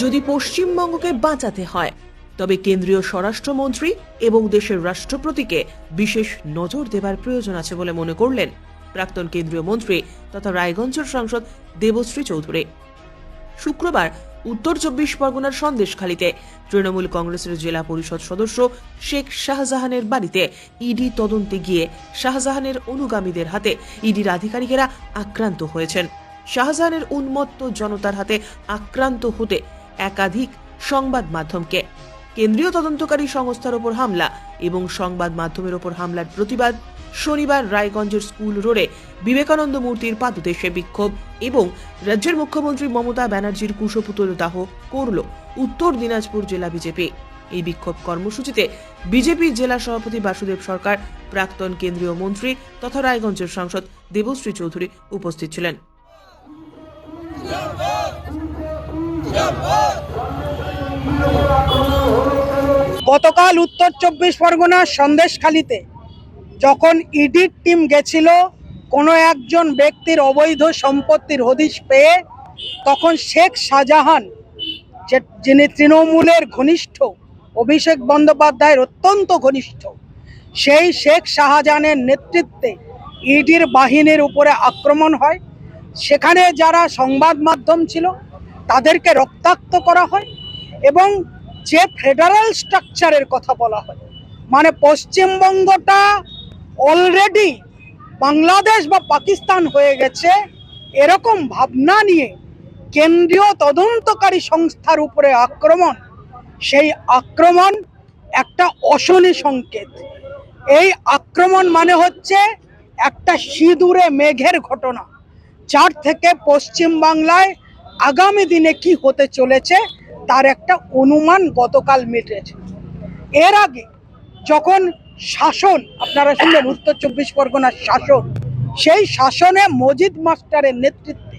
যদি পশ্চিমবঙ্গকে বাঁচাতে হয় তবে কেন্দ্রীয় স্বরাষ্ট্রমন্ত্রী এবং দেশের রাষ্ট্রপতিকে বিশেষ নজর দেবার প্রয়োজন আছে বলে মনে করলেন প্রাক্তন কেন্দ্রীয় মন্ত্রী তথা রায়গঞ্জের সাংসদ দেবশ্রী চৌধুরী। শুক্রবার উত্তর ২৪ পরগনার সন্দেশখালীতে তৃণমূল কংগ্রেসের জেলা পরিষদ সদস্য শেখ শাহজাহানের বাড়িতে ইডি তদন্তে গিয়ে শাহজাহানের অনুগামীদের হাতে ইডির আধিকারিকেরা আক্রান্ত হয়েছেন। শাহজাহানের উন্মত্ত জনতার হাতে আক্রান্ত হতে একাধিক সংবাদ মাধ্যমকে কেন্দ্রীয় তদন্তকারী সংস্থার ওপর হামলা এবং সংবাদ মাধ্যমের ওপর হামলার প্রতিবাদ শনিবার রায়গঞ্জের স্কুল রোডে বিবেকানন্দ মূর্তির পাদদেশে বিক্ষোভ এবং রাজ্যের মুখ্যমন্ত্রী মমতা ব্যানার্জির কুশপুতল দাহ করল উত্তর দিনাজপুর জেলা বিজেপি। এই বিক্ষোভ কর্মসূচিতে বিজেপি জেলা সভাপতি বাসুদেব সরকার, প্রাক্তন কেন্দ্রীয় মন্ত্রী তথা রায়গঞ্জের সাংসদ দেবশ্রী চৌধুরী উপস্থিত ছিলেন। গতকাল উত্তর ২৪ পরগনার সন্দেশখালীতে যখন ইডির টিম গেছিল কোনো একজন ব্যক্তির অবৈধ সম্পত্তির হদিশ পেয়ে, তখন শেখ শাহজাহান যিনি তৃণমূলের ঘনিষ্ঠ, অভিষেক বন্দ্যোপাধ্যায়ের অত্যন্ত ঘনিষ্ঠ, সেই শেখ শাহজাহানের নেতৃত্বে ইডির বাহিনীর উপরে আক্রমণ হয়। সেখানে যারা সংবাদ মাধ্যম ছিল তাদেরকে রক্তাক্ত করা হয় এবং যে ফেডারেল স্ট্রাকচারের কথা বলা হয়, মানে পশ্চিমবঙ্গটা অলরেডি বাংলাদেশ বা পাকিস্তান হয়ে গেছে, এরকম ভাবনা নিয়ে কেন্দ্রীয় তদন্তকারী সংস্থার উপরে আক্রমণ, সেই আক্রমণ একটা অশনি সংকেত। এই আক্রমণ মানে হচ্ছে একটা সিঁদুরে মেঘের ঘটনা, যার থেকে পশ্চিম বাংলায় আগামী দিনে কি হতে চলেছে তার একটা অনুমান গতকাল মিটেছে। এর আগে যখন শাসন, আপনারা শুনলেন উত্তর ২৪ পরগনার শাসন, সেই শাসনে মজিদ মাস্টারের নেতৃত্বে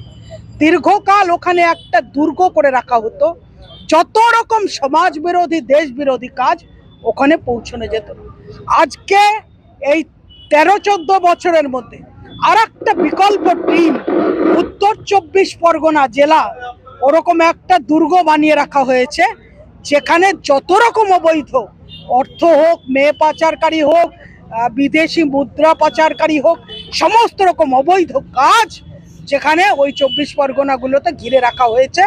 দীর্ঘকাল ওখানে একটা দুর্গ করে রাখা হতো। যত রকম সমাজ বিরোধী, দেশ বিরোধী কাজ ওখানে পৌঁছানো যেত। আজকে এই ১৩-১৪ বছরের মধ্যে আর একটা বিকল্প টিম উত্তর ২৪ পরগনা জেলা ওরকম একটা দুর্গ বানিয়ে রাখা হয়েছে, যেখানে যত রকম অবৈধ অর্থ হোক, মেয়ে পাচারকারী হোক, বিদেশি মুদ্রা পাচারকারী হোক, সমস্ত রকম অবৈধ কাজ যেখানে ওই ২৪ পরগনাগুলোতে ঘিরে রাখা হয়েছে।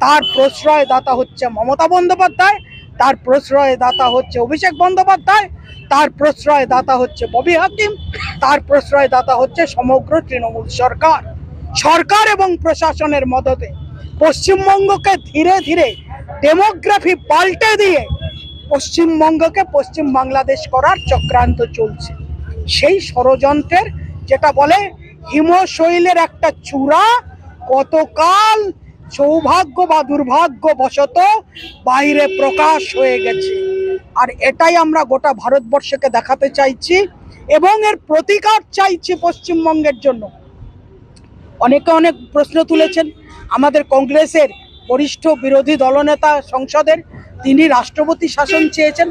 তার প্রশ্রয়দাতা হচ্ছে মমতা বন্দ্যোপাধ্যায়, তার প্রশ্রয়দাতা হচ্ছে অভিষেক বন্দ্যোপাধ্যায়, তার প্রশ্রয়দাতা হচ্ছে ববি হাকিম, তার প্রশ্রয়দাতা হচ্ছে সমগ্র তৃণমূল সরকার। সরকার এবং প্রশাসনের মদতে পশ্চিমবঙ্গকে ধীরে ধীরে ডেমোগ্রাফি পাল্টে দিয়ে পশ্চিমবঙ্গকে পশ্চিম বাংলাদেশ করার চক্রান্ত চলছে। সেই ষড়যন্ত্রের, যেটা বলে হিমশৈলের একটা চূড়া, গতকাল সৌভাগ্য বা দুর্ভাগ্যবশত বাইরে প্রকাশ হয়ে গেছে। আর এটাই আমরা গোটা ভারতবর্ষকে দেখাতে চাইছি এবং এর প্রতিকার চাইছি পশ্চিমবঙ্গের জন্য। অনেকে অনেক প্রশ্ন তুলেছেন। আমাদের কংগ্রেসের বরিষ্ঠ বিরোধী দলনেতা সংসদের, তিনি রাষ্ট্রপতি শাসন চেয়েছেন।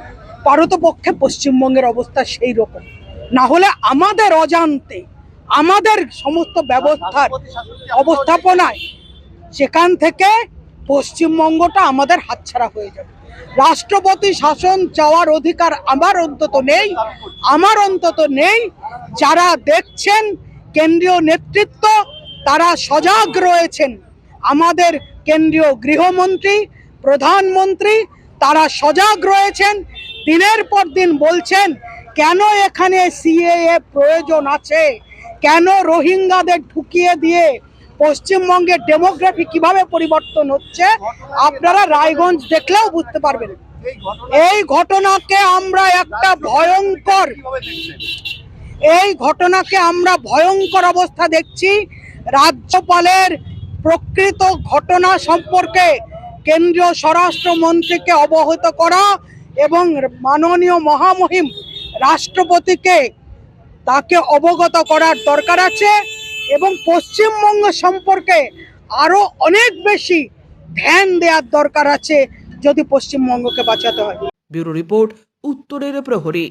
পারতপক্ষে পশ্চিমবঙ্গের অবস্থা সেই রকম, না হলে আমাদের অজান্তে, আমাদের সমস্ত ব্যবস্থার অবস্থাপনায় সেখান থেকে পশ্চিমবঙ্গটা আমাদের হাতছাড়া হয়ে যাবে। রাষ্ট্রপতি শাসন চাওয়ার অধিকার আমার অন্তত নেই। যারা দেখছেন কেন্দ্রীয় নেতৃত্ব, তারা সজাগ রয়েছেন। আমাদের কেন্দ্রীয় গৃহমন্ত্রী, প্রধানমন্ত্রী, তারা সজাগ রয়েছেন। দিনের পর দিন বলছেন কেন এখানে সিএএ প্রয়োজন আছে, কেন রোহিঙ্গাদের ঢুকিয়ে দিয়ে পশ্চিমবঙ্গের ডেমোগ্রাফি কিভাবে পরিবর্তন হচ্ছে, আপনারা রায়গঞ্জ দেখলেও বুঝতে পারবেন। এই ঘটনাকে আমরা একটা ভয়ঙ্কর অবস্থা দেখছি। রাজ্যপালের প্রকৃত ঘটনা সম্পর্কে কেন্দ্রীয় স্বরাষ্ট্রমন্ত্রীকে অবহিত করা এবং মাননীয় মহামহিম রাষ্ট্রপতিকে তাকে অবগত করার দরকার আছে এবং পশ্চিমবঙ্গ সম্পর্কে আরো অনেক বেশি ধ্যান দেওয়ার দরকার আছে যদি পশ্চিমবঙ্গকে বাঁচাতে হয়। ব্যুরো রিপোর্ট, উত্তরের প্রহরী।